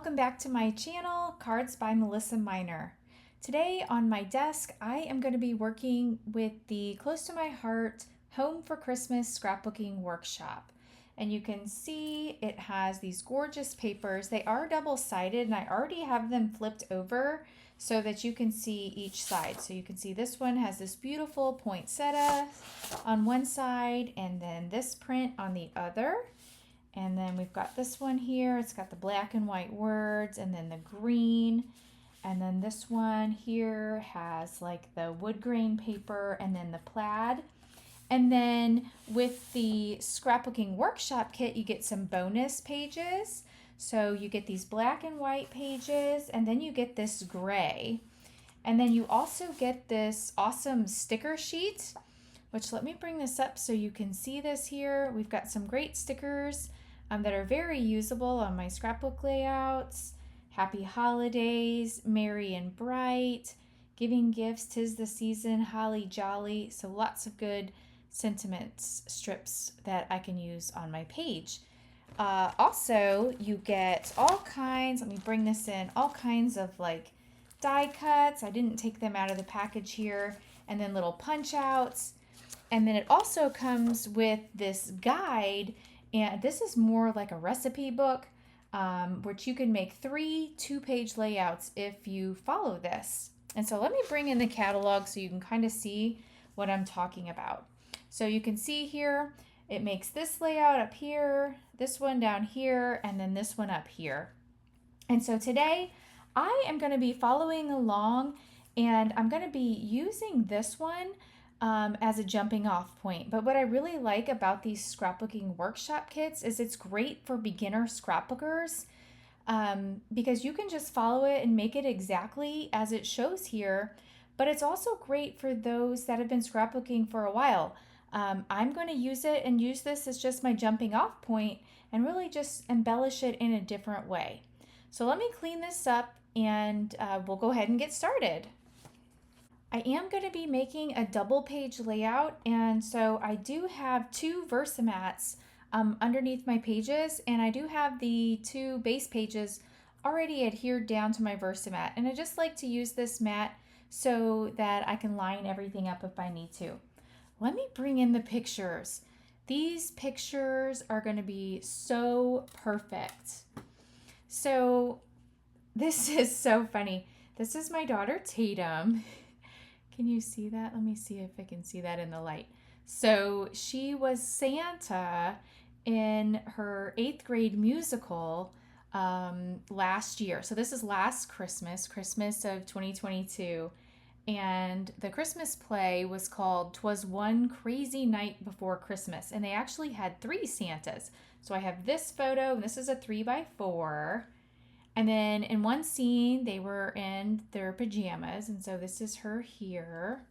welcome back to my channel, Cards by Melissa Minor. Today on my desk, I am going to be working with the Close to My Heart Home for Christmas Scrapbooking Workshop. And you can see it has these gorgeous papers. They are double-sided and I already have them flipped over so that you can see each side. So you can see this one has this beautiful poinsettia on one side and then this print on the other. And then we've got this one here. It's got the black and white words and then the green. And then this one here has like the wood grain paper and then the plaid. And then with the scrapbooking workshop kit, you get some bonus pages. So you get these black and white pages and then you get this gray. And then you also get this awesome sticker sheet, which let me bring this up so you can see this here. We've got some great stickers that are very usable on my scrapbook layouts. Happy holidays, merry and bright, giving gifts, 'tis the season, holly jolly. So lots of good sentiments strips that I can use on my page. Also, you get all kinds, let me bring this in, all kinds of like die cuts. I didn't take them out of the package here. And then little punch outs. And then it also comes with this guide. And this is more like a recipe book, which you can make 3 2-page layouts if you follow this. And so let me bring in the catalog so you can kind of see what I'm talking about. So you can see here, it makes this layout up here, this one down here, and then this one up here. And so today I am going to be following along and I'm going to be using this one as a jumping off point. But what I really like about these scrapbooking workshop kits is it's great for beginner scrapbookers because you can just follow it and make it exactly as it shows here. But it's also great for those that have been scrapbooking for a while. I'm going to use it and use this as just my jumping off point and really just embellish it in a different way. So let me clean this up and we'll go ahead and get started. I am going to be making a double page layout, and so I do have 2 Versamats underneath my pages, and I do have the 2 base pages already adhered down to my Versamat, and I just like to use this mat so that I can line everything up if I need to. Let me bring in the pictures. These pictures are going to be so perfect. So this is so funny. This is my daughter Tatum. Can you see that? Let me see if I can see that in the light. So she was Santa in her 8th grade musical last year. So this is last Christmas of 2022. And the Christmas play was called 'Twas One Crazy Night Before Christmas. And they actually had 3 Santas. So I have this photo, and this is a 3x4. And then in one scene, they were in their pajamas. And so this is her here.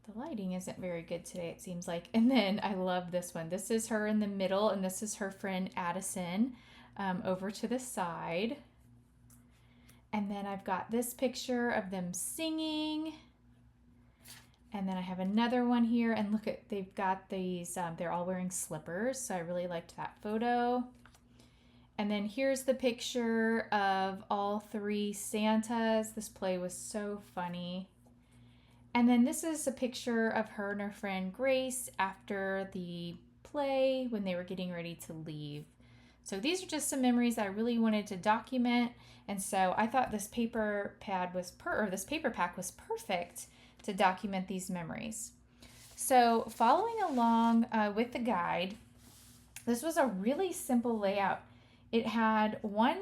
The lighting isn't very good today, it seems like. And then I love this one. This is her in the middle, and this is her friend Addison over to the side. And then I've got this picture of them singing. And then I have another one here. And look at, they've got these, they're all wearing slippers. So I really liked that photo. And then here's the picture of all 3 Santas. This play was so funny. And then this is a picture of her and her friend Grace after the play when they were getting ready to leave. So these are just some memories I really wanted to document. And so I thought this paper pack was perfect to document these memories. So following along with the guide, this was a really simple layout. It had one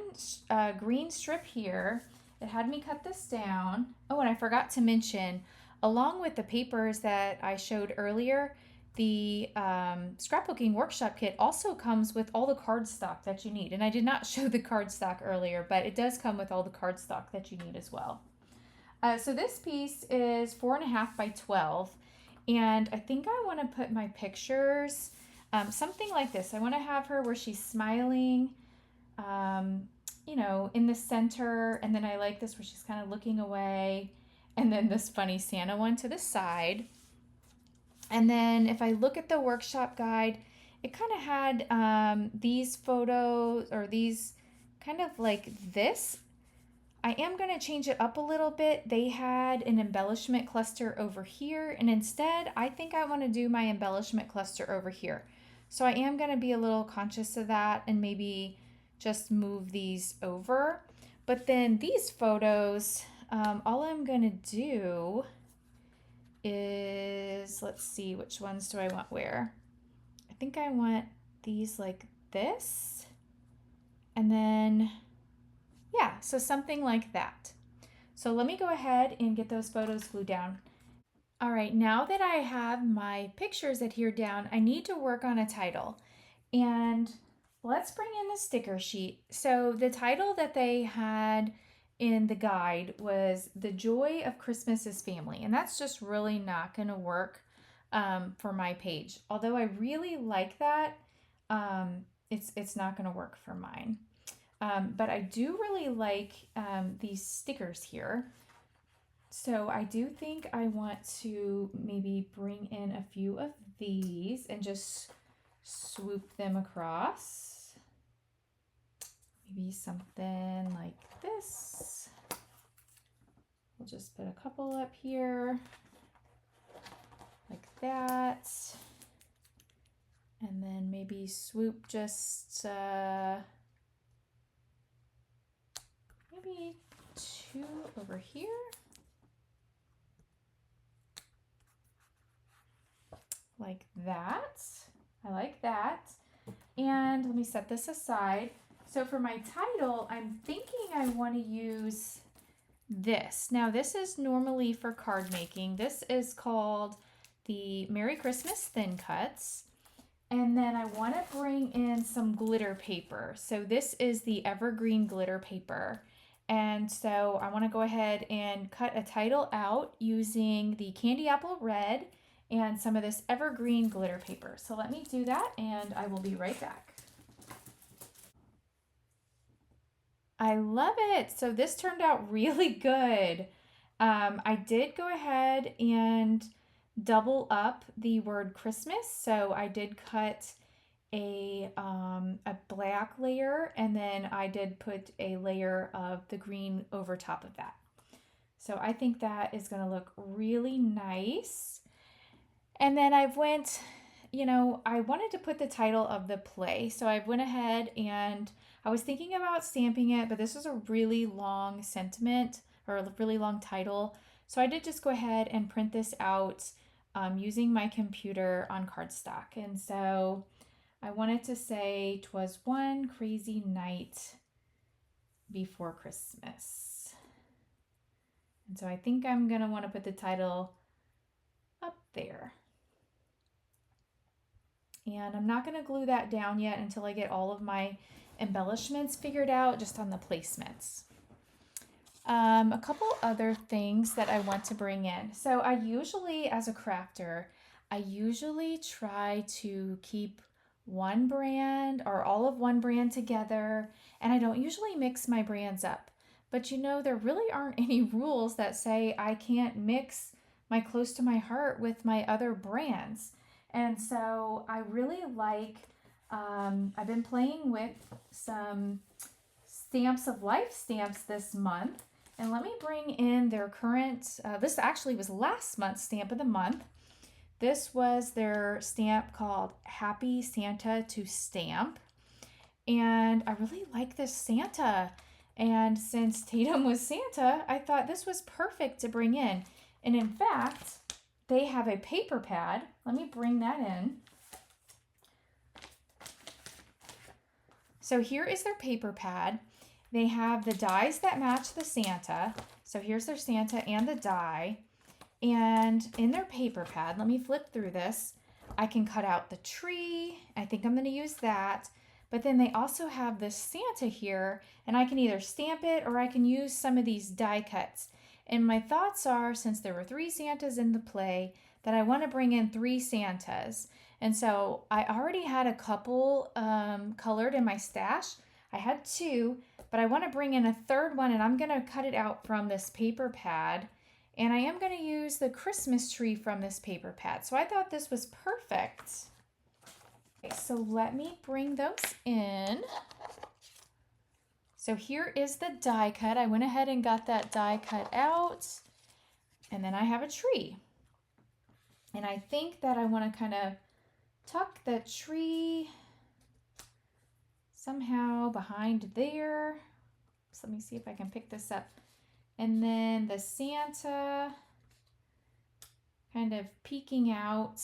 green strip here. It had me cut this down. Oh, and I forgot to mention, along with the papers that I showed earlier, the scrapbooking workshop kit also comes with all the cardstock that you need. And I did not show the cardstock earlier, but it does come with all the cardstock that you need as well. So this piece is 4.5 by 12. And I think I want to put my pictures, something like this. I want to have her where she's smiling, you know, in the center, and then I like this where she's kind of looking away, and then this funny Santa one to the side. And then if I look at the workshop guide, it kind of had these photos or these kind of like this. I am going to change it up a little bit. They had an embellishment cluster over here, and instead I think I want to do my embellishment cluster over here. So I am going to be a little conscious of that and maybe just move these over. But then these photos, all I'm going to do is, let's see, which ones do I want where? I think I want these like this, and then yeah, so something like that. So let me go ahead and get those photos glued down. All right, now that I have my pictures adhered down, I need to work on a title. And let's bring in the sticker sheet. So the title that they had in the guide was The Joy of Christmas is Family. And that's just really not going to work for my page. Although I really like that, it's not going to work for mine. But I do really like these stickers here. So I do think I want to maybe bring in a few of these and just swoop them across. Maybe something like this. We'll just put a couple up here, like that. And then maybe swoop just maybe 2 over here. Like that. I like that. And let me set this aside. So for my title, I'm thinking I want to use this. Now this is normally for card making. This is called the Merry Christmas Thin Cuts. And then I want to bring in some glitter paper. So this is the evergreen glitter paper. And so I want to go ahead and cut a title out using the Candy Apple Red and some of this evergreen glitter paper. So let me do that and I will be right back. I love it. So this turned out really good. I did go ahead and double up the word Christmas. So I did cut a black layer, and then I did put a layer of the green over top of that. So I think that is going to look really nice. And then I went, I wanted to put the title of the play. So I went ahead and I was thinking about stamping it, but this was a really long sentiment or a really long title. So I did just go ahead and print this out using my computer on cardstock. And so I wanted to say, "'Twas one crazy night before Christmas." And so I think I'm going to want to put the title up there. And I'm not going to glue that down yet until I get all of my embellishments figured out just on the placements. A couple other things that I want to bring in. So I usually, as a crafter, I usually try to keep one brand or all of one brand together, and I don't usually mix my brands up. But there really aren't any rules that say I can't mix my Close to My Heart with my other brands. And so I really like, I've been playing with some Stamps of Life stamps this month. And let me bring in their current, this actually was last month's stamp of the month. This was their stamp called Happy Santa to Stamp. And I really like this Santa. And since Tatum was Santa, I thought this was perfect to bring in. And in fact, they have a paper pad. Let me bring that in. So here is their paper pad. They have the dies that match the Santa. So here's their Santa and the die. And in their paper pad, let me flip through this. I can cut out the tree. I think I'm going to use that. But then they also have this Santa here, and I can either stamp it or I can use some of these die cuts. And my thoughts are, since there were 3 Santas in the play, that I want to bring in 3 Santas. And so I already had a couple colored in my stash. I had 2, but I want to bring in a 3rd one, and I'm going to cut it out from this paper pad. And I am going to use the Christmas tree from this paper pad. So I thought this was perfect. Okay, so let me bring those in. So here is the die cut. I went ahead and got that die cut out. And then I have a tree. And I think that I want to kind of tuck the tree somehow behind there. So let me see if I can pick this up. And then the Santa kind of peeking out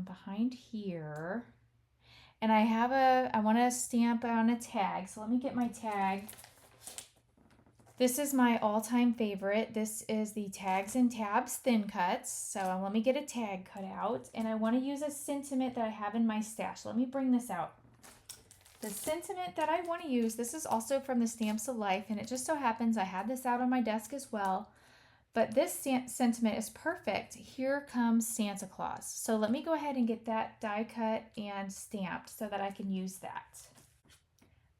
behind here. And I want to stamp on a tag. So let me get my tag. This is my all-time favorite. This is the Tags and Tabs Thin Cuts. So let me get a tag cut out. And I want to use a sentiment that I have in my stash. Let me bring this out. The sentiment that I want to use, this is also from the Stamps of Life. And it just so happens I had this out on my desk as well. But this sentiment is perfect. Here comes Santa Claus. So let me go ahead and get that die cut and stamped so that I can use that.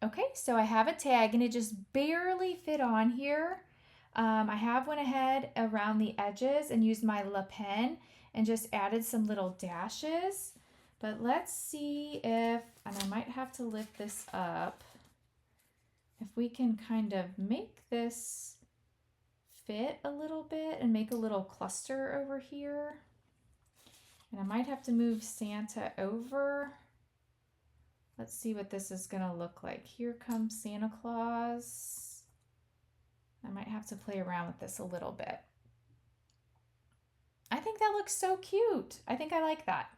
Okay, so I have a tag and it just barely fit on here. I went ahead around the edges and used my Le Pen and just added some little dashes. But let's see if, and I might have to lift this up, if we can kind of make this fit a little bit and make a little cluster over here. And I might have to move Santa over. Let's see what this is gonna look like. Here comes Santa Claus. I might have to play around with this a little bit. I think that looks so cute. I think I like that.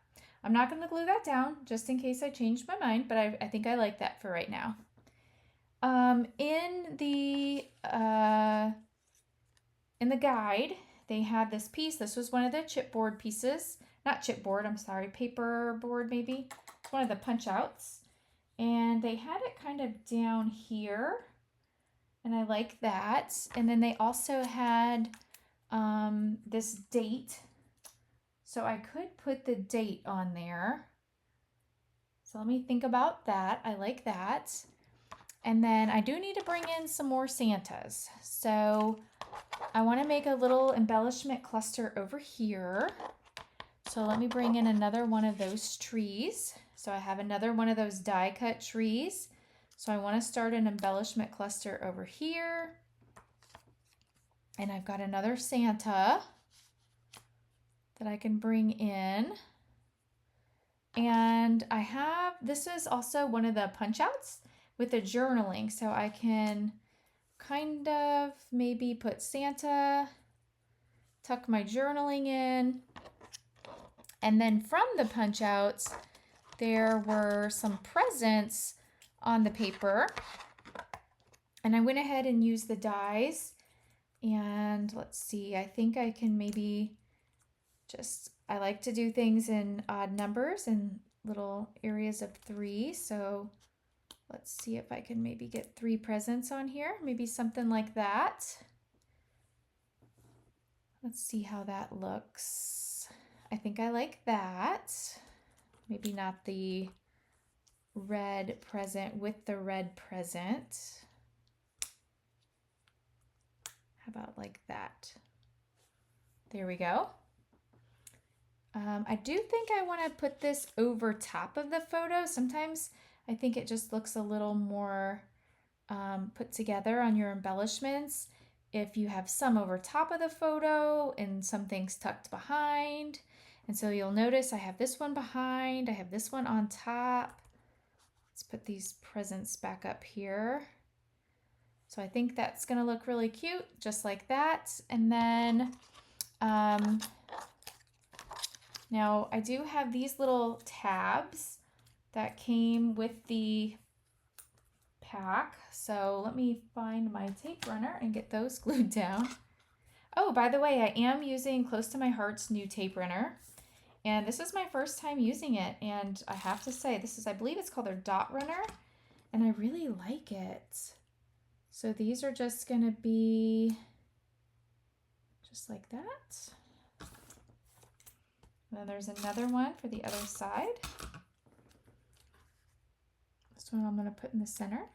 I'm not gonna glue that down just in case I change my mind, but I think I like that for right now. In the guide, they had this piece. This was one of the chipboard pieces. Not chipboard, I'm sorry, paperboard maybe. It's one of the punch outs. And they had it kind of down here. And I like that. And then they also had this date. So I could put the date on there. So let me think about that. I like that. And then I do need to bring in some more Santas. So I want to make a little embellishment cluster over here. So let me bring in another one of those trees. So I have another one of those die cut trees. So I want to start an embellishment cluster over here. And I've got another Santa that I can bring in. And this is also one of the punch outs with the journaling. So I can kind of maybe put Santa, tuck my journaling in. And then from the punch outs, there were some presents on the paper. And I went ahead and used the dies. And let's see, I think I can maybe I like to do things in odd numbers and little areas of 3. So let's see if I can maybe get 3 presents on here. Maybe something like that. Let's see how that looks. I think I like that. Maybe not the red present with the red present. How about like that? There we go. I do think I want to put this over top of the photo. Sometimes I think it just looks a little more put together on your embellishments if you have some over top of the photo and some things tucked behind. And so you'll notice I have this one behind, I have this one on top. Let's put these presents back up here. So I think that's gonna look really cute, just like that. And then now I do have these little tabs that came with the pack. So let me find my tape runner and get those glued down. Oh, by the way, I am using Close to My Heart's new tape runner. And this is my first time using it. And I have to say, I believe it's called their dot runner. And I really like it. So these are just gonna be just like that. And then there's another one for the other side. This one I'm going to put in the center.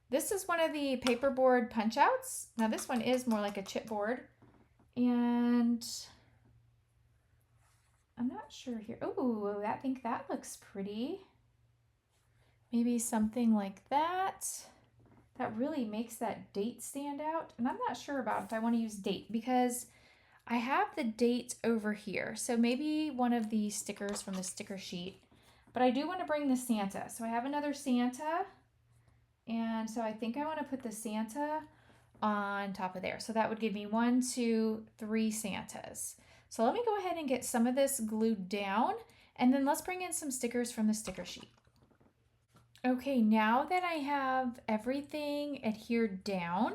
This is one of the paperboard punch outs. Now this one is more like a chipboard. And I'm not sure here. Oh, I think that looks pretty. Maybe something like that. That really makes that date stand out. And I'm not sure about if I want to use date because I have the date over here. So maybe one of the stickers from the sticker sheet. But I do want to bring the Santa. So I have another Santa. And so I think I want to put the Santa on top of there. So that would give me 1, 2, 3 Santas. So let me go ahead and get some of this glued down, and then let's bring in some stickers from the sticker sheet. Okay, now that I have everything adhered down,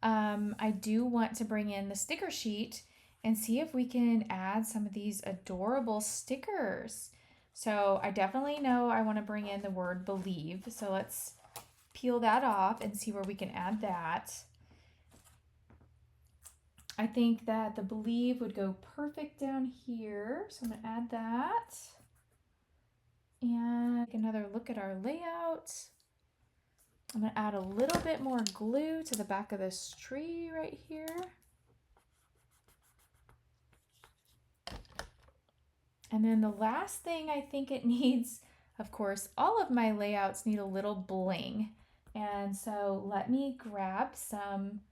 I do want to bring in the sticker sheet and see if we can add some of these adorable stickers. So I definitely know I want to bring in the word believe. So let's peel that off and see where we can add that. I think that the believe would go perfect down here. So I'm going to add that. And take another look at our layout. I'm going to add a little bit more glue to the back of this tree right here. And then the last thing I think it needs, of course, all of my layouts need a little bling. And so let me grab some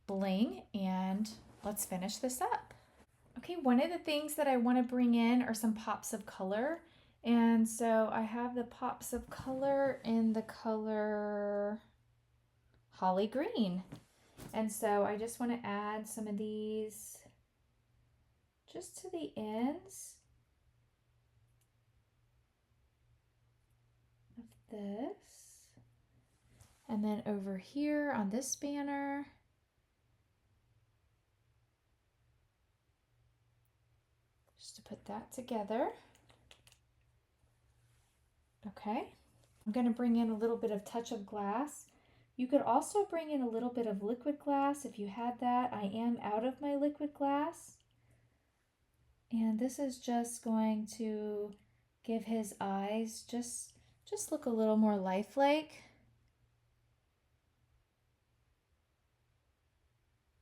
bling and let's finish this up. Okay, one of the things that I want to bring in are some pops of color. And so I have the pops of color in the color Holly Green. And so I just want to add some of these just to the ends of this. And then over here on this banner, just to put that together. Okay, I'm going to bring in a little bit of touch of glass. You could also bring in a little bit of liquid glass if you had that. I am out of my liquid glass. And this is just going to give his eyes just look a little more lifelike.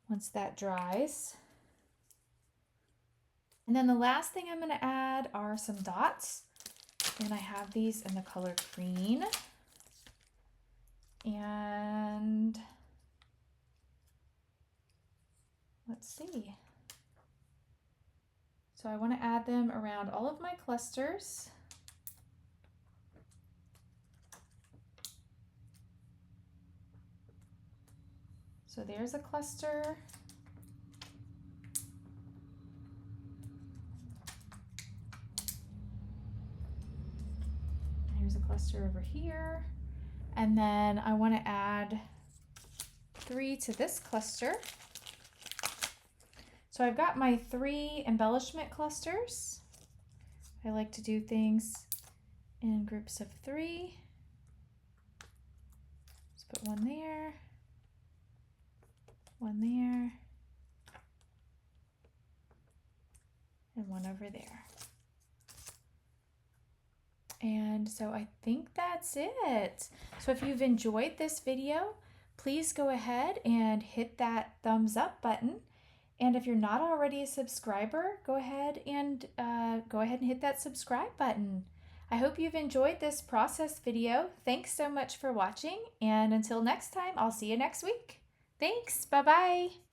Once that dries. And then the last thing I'm going to add are some dots. And I have these in the color green. And let's see. So I want to add them around all of my clusters. So there's a cluster. Here's a cluster over here. And then I want to add 3 to this cluster. So I've got my 3 embellishment clusters. I like to do things in groups of 3. Let's put one there, one there, and one over there. And so I think that's it. So if you've enjoyed this video, please go ahead and hit that thumbs up button. And if you're not already a subscriber, go ahead and hit that subscribe button. I hope you've enjoyed this process video. Thanks so much for watching. And until next time, I'll see you next week. Thanks. Bye-bye.